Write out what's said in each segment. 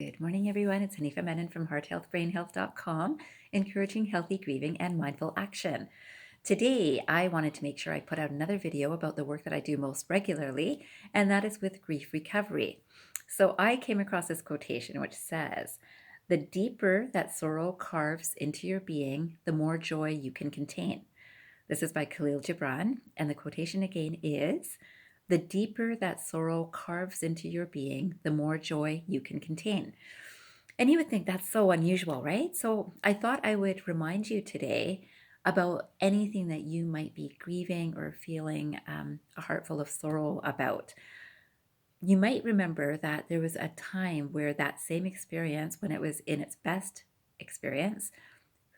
Good morning, everyone. It's Hanifa Menon from hearthealthbrainhealth.com, encouraging healthy grieving and mindful action. Today, I wanted to make sure I put out another video about the work that I do most regularly, and that is with grief recovery. So I came across this quotation which says, "The deeper that sorrow carves into your being, the more joy you can contain." This is by Kahlil Gibran, and the quotation again is, "The deeper that sorrow carves into your being, the more joy you can contain." And you would think that's so unusual, right? So I thought I would remind you today about anything that you might be grieving or feeling a heart full of sorrow about. You might remember that there was a time where that same experience, when it was in its best experience,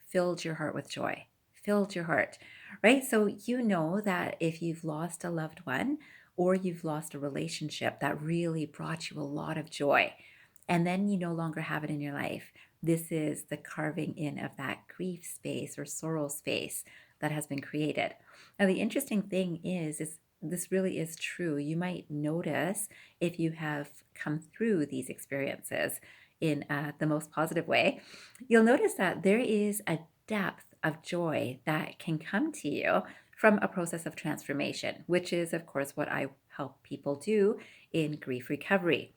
filled your heart with joy, filled your heart, right? So you know that if you've lost a loved one or you've lost a relationship that really brought you a lot of joy, and then you no longer have it in your life, this is the carving in of that grief space or sorrow space that has been created. Now, the interesting thing is this really is true. You might notice if you have come through these experiences in the most positive way, you'll notice that there is a depth of joy that can come to you from a process of transformation, which is, of course, what I help people do in grief recovery.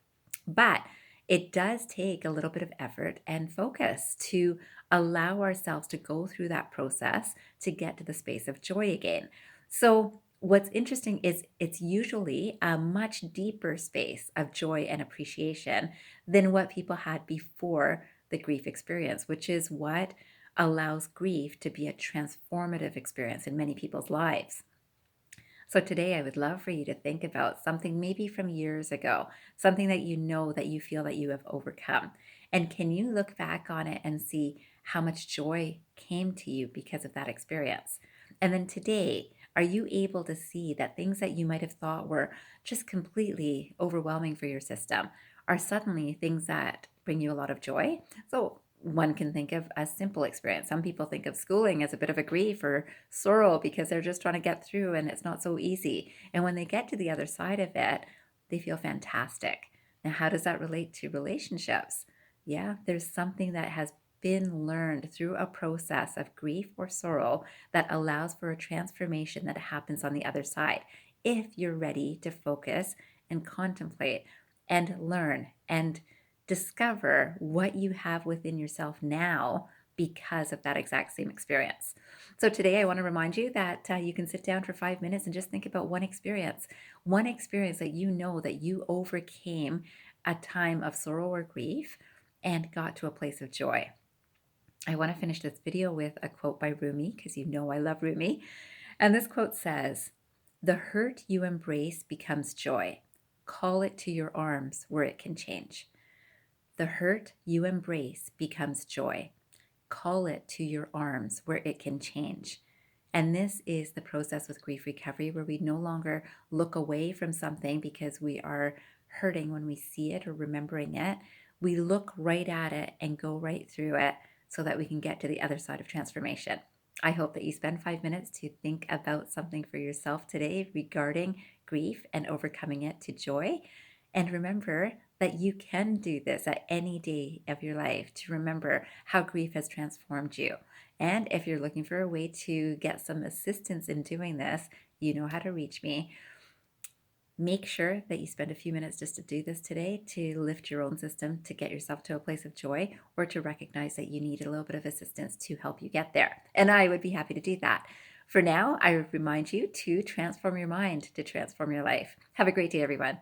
But it does take a little bit of effort and focus to allow ourselves to go through that process to get to the space of joy again. So, what's interesting is it's usually a much deeper space of joy and appreciation than what people had before the grief experience, which is what allows grief to be a transformative experience in many people's lives. So today I would love for you to think about something maybe from years ago, something that you know that you feel that you have overcome. And can you look back on it and see how much joy came to you because of that experience? And then today, are you able to see that things that you might have thought were just completely overwhelming for your system are suddenly things that bring you a lot of joy? So one can think of a simple experience. Some people think of schooling as a bit of a grief or sorrow because they're just trying to get through and it's not so easy. And when they get to the other side of it, they feel fantastic. Now, how does that relate to relationships? Yeah, there's something that has been learned through a process of grief or sorrow that allows for a transformation that happens on the other side if you're ready to focus and contemplate and learn and discover what you have within yourself now because of that exact same experience. So today I want to remind you that you can sit down for 5 minutes and just think about one experience that you know that you overcame a time of sorrow or grief and got to a place of joy. I want to finish this video with a quote by Rumi, because you know I love Rumi. And this quote says, "The hurt you embrace becomes joy. Call it to your arms where it can change." The hurt you embrace becomes joy. Call it to your arms where it can change. And this is the process with grief recovery, where we no longer look away from something because we are hurting when we see it or remembering it. We look right at it and go right through it so that we can get to the other side of transformation. I hope that you spend 5 minutes to think about something for yourself today regarding grief and overcoming it to joy. And remember that you can do this at any day of your life, to remember how grief has transformed you. And if you're looking for a way to get some assistance in doing this, you know how to reach me. Make sure that you spend a few minutes just to do this today to lift your own system, to get yourself to a place of joy, or to recognize that you need a little bit of assistance to help you get there. And I would be happy to do that. For now, I remind you to transform your mind to transform your life. Have a great day, everyone.